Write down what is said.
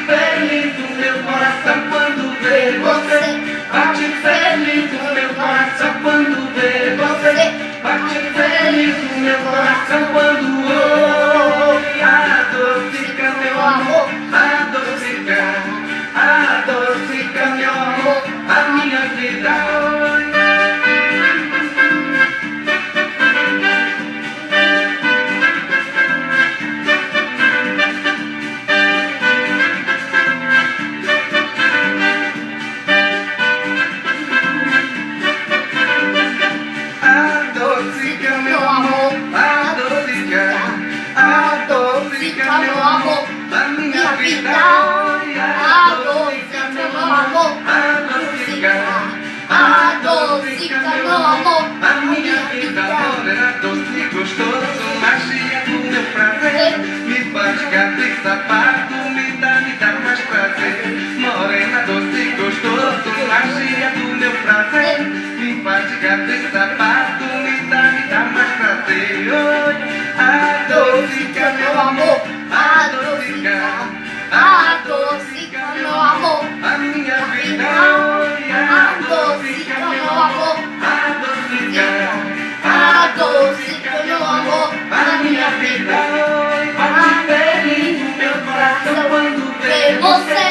feliz o meu coração quando vê você. Bate feliz o meu coração quando vê você. Bate feliz o meu coração quando ouve. Adocica meu amor, adocica meu amor, a minha vida. Adocica meu amor, adocica meu amor, a minha vida. Adocica meu amor, adocica meu amor, a minha vida. Morena doce, gostoso, magia do meu prazer. Me faz gato e sapato, me dá mais prazer. Morena doce, gostoso, magia do meu prazer. Me faz gato e sapato, me dá mais prazer. Oi, adocica meu amor, adocica meu amor, a minha vida. Oi, adocica meu amor, adocica meu amor, a minha vida. Oi, bate feliz o meu coração quando vê você.